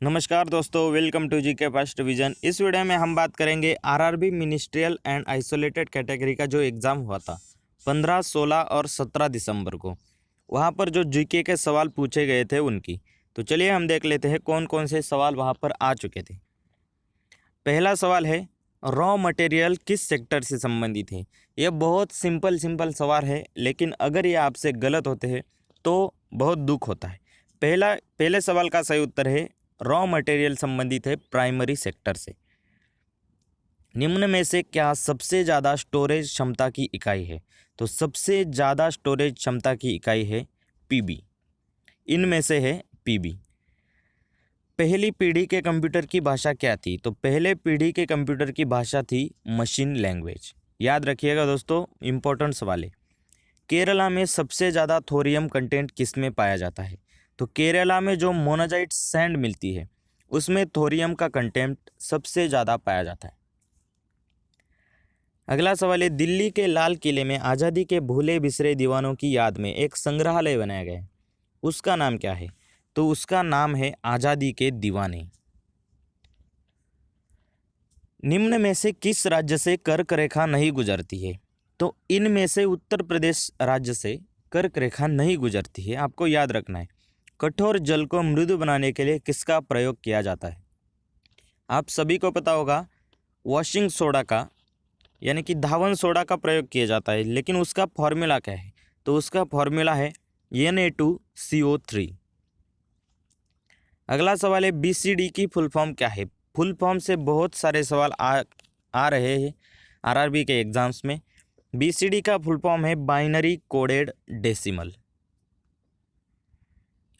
नमस्कार दोस्तों, welcome to GK first division. इस वीडियो में हम बात करेंगे RRB ministerial and isolated category का जो एग्ज़ाम हुआ था 15, 16 और 17 दिसंबर को। वहां पर जो जीके के सवाल पूछे गए थे उनकी। तो चलिए हम देख लेते हैं कौन कौन से सवाल वहां पर आ चुके थे। पहला सवाल है, रॉ मटेरियल किस सेक्टर से संबंधित है। यह बहुत सिंपल सवाल है, लेकिन अगर ये आपसे गलत होते हैं तो बहुत दुख होता है। पहले सवाल का सही उत्तर है रॉ मटेरियल संबंधित है प्राइमरी सेक्टर से। निम्न में से क्या सबसे ज़्यादा स्टोरेज क्षमता की इकाई है। तो सबसे ज़्यादा स्टोरेज क्षमता की इकाई है पीबी। इनमें से है पीबी। पहली पीढ़ी के कंप्यूटर की भाषा क्या थी। तो पहले पीढ़ी के कंप्यूटर की भाषा थी मशीन लैंग्वेज। याद रखिएगा दोस्तों, इम्पोर्टेंट सवाल है। केरला में सबसे ज़्यादा थोरियम कंटेंट किस में पाया जाता है। तो केरला में जो मोनाजाइट सैंड मिलती है उसमें थोरियम का कंटेंट सबसे ज़्यादा पाया जाता है। अगला सवाल है, दिल्ली के लाल किले में आज़ादी के भूले बिसरे दीवानों की याद में एक संग्रहालय बनाया गया है, उसका नाम क्या है। तो उसका नाम है आज़ादी के दीवाने। निम्न में से किस राज्य से कर्क रेखा नहीं गुजरती है। तो इनमें से उत्तर प्रदेश राज्य से कर्क रेखा नहीं गुजरती है। आपको याद रखना है। कठोर जल को मृदु बनाने के लिए किसका प्रयोग किया जाता है। आप सभी को पता होगा, वॉशिंग सोडा का यानी कि धावन सोडा का प्रयोग किया जाता है, लेकिन उसका फॉर्मूला क्या है। तो उसका फॉर्मूला है Na2CO3। अगला सवाल है, BCD की फुल फॉर्म क्या है। फुल फॉर्म से बहुत सारे सवाल आ रहे हैं आरआरबी के एग्जाम्स में। BCD का फुल फॉर्म है बाइनरी कोडेड डेसिमल।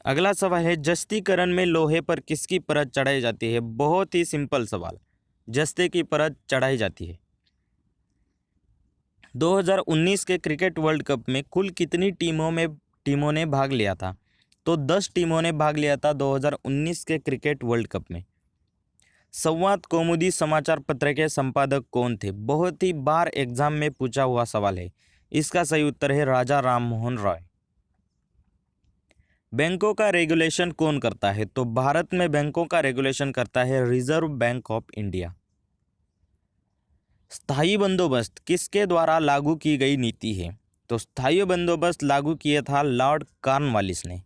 अगला सवाल है, जस्तीकरण में लोहे पर किसकी परत चढ़ाई जाती है। बहुत ही सिंपल सवाल, जस्ते की परत चढ़ाई जाती है। 2019 के क्रिकेट वर्ल्ड कप में कुल कितनी टीमों ने भाग लिया था। तो 10 टीमों ने भाग लिया था 2019 के क्रिकेट वर्ल्ड कप में। संवाद कौमुदी समाचार पत्र के संपादक कौन थे। बहुत ही बार एग्जाम में पूछा हुआ सवाल है। इसका सही उत्तर है राजा राम मोहन रॉय। बैंकों का रेगुलेशन कौन करता है। तो भारत में बैंकों का रेगुलेशन करता है रिजर्व बैंक ऑफ इंडिया। स्थायी बंदोबस्त किसके द्वारा लागू की गई नीति है। तो स्थायी बंदोबस्त लागू किया था लॉर्ड कॉर्नवालिस ने।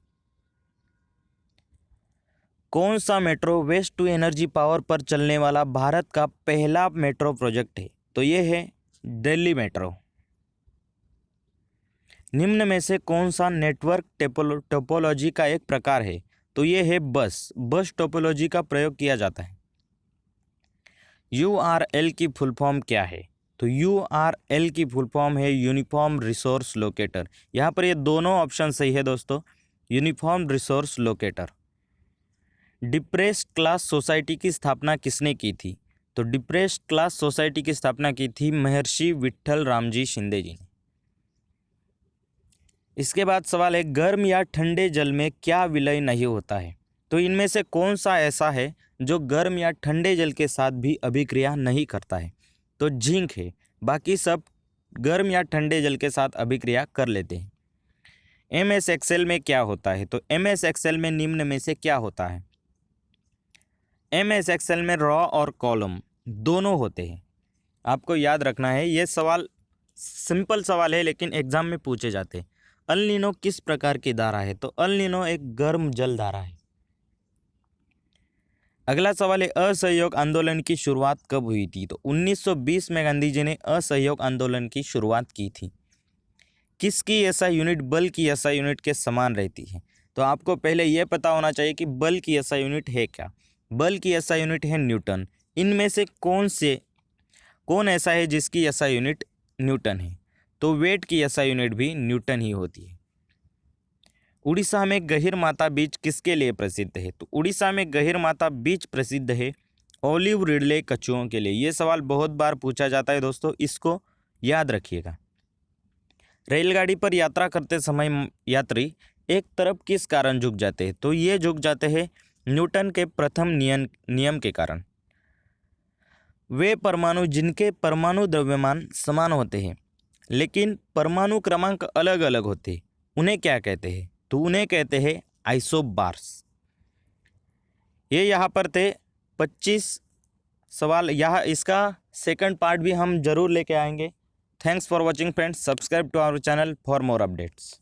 कौन सा metro waste to energy power पर चलने वाला भारत का पहला मेट्रो प्रोजेक्ट है। तो ये है दिल्ली मेट्रो। निम्न में से कौन सा नेटवर्क टोपोलॉजी का एक प्रकार है। तो ये है बस टोपोलॉजी का प्रयोग किया जाता है। URL की फुल फॉर्म क्या है। तो URL की फुल फॉर्म है यूनिफॉर्म रिसोर्स लोकेटर। यहाँ पर ये दोनों ऑप्शन सही है दोस्तों, uniform resource locator. Depressed class society की स्थापना किसने की थी। तो डिप्रेस्ड क्लास सोसाइटी की स्थापना की थी महर्षि विट्ठल रामजी शिंदे जी ने। इसके बाद सवाल है, गर्म या ठंडे जल में क्या विलय नहीं होता है। तो इनमें से कौन सा ऐसा है जो गर्म या ठंडे जल के साथ भी अभिक्रिया नहीं करता है। तो जिंक है। बाकी सब गर्म या ठंडे जल के साथ अभिक्रिया कर लेते हैं। MS एक्सेल में क्या होता है। तो MS एक्सेल में निम्न में से क्या होता है। MS एक्सेल में रॉ और कॉलम दोनों होते हैं। आपको याद रखना है, ये सवाल सिंपल सवाल है लेकिन एग्जाम में पूछे जाते हैं। अल नीनो किस प्रकार की धारा है। तो अल नीनो एक गर्म जल धारा है। अगला सवाल है, असहयोग आंदोलन की शुरुआत कब हुई थी। तो 1920 में गांधी जी ने असहयोग आंदोलन की शुरुआत की थी। किसकी SI यूनिट बल की SI यूनिट के समान रहती है। तो आपको पहले यह पता होना चाहिए कि बल की SI यूनिट है क्या। बल की SI यूनिट है न्यूटन। इनमें से कौन ऐसा है जिसकी SI यूनिट न्यूटन है। तो वेट की SI यूनिट भी न्यूटन ही होती है। उड़ीसा में गहिर माता बीच किसके लिए प्रसिद्ध है। तो उड़ीसा में गहिर माता बीच प्रसिद्ध है ओलिव रिडले कछुओं के लिए। ये सवाल बहुत बार पूछा जाता है दोस्तों, इसको याद रखिएगा। रेलगाड़ी पर यात्रा करते समय यात्री एक तरफ किस कारण झुक जाते हैं। तो ये झुक जाते हैं न्यूटन के प्रथम नियम के कारण। वे परमाणु जिनके परमाणु द्रव्यमान समान होते हैं लेकिन परमाणु क्रमांक अलग अलग होते हैं, उन्हें क्या कहते हैं। तो उन्हें कहते हैं आइसोबार्स। ये यहाँ पर थे 25 सवाल। यह इसका सेकंड पार्ट भी हम ज़रूर लेके आएंगे। Thanks for watching friends. Subscribe to our channel for more updates.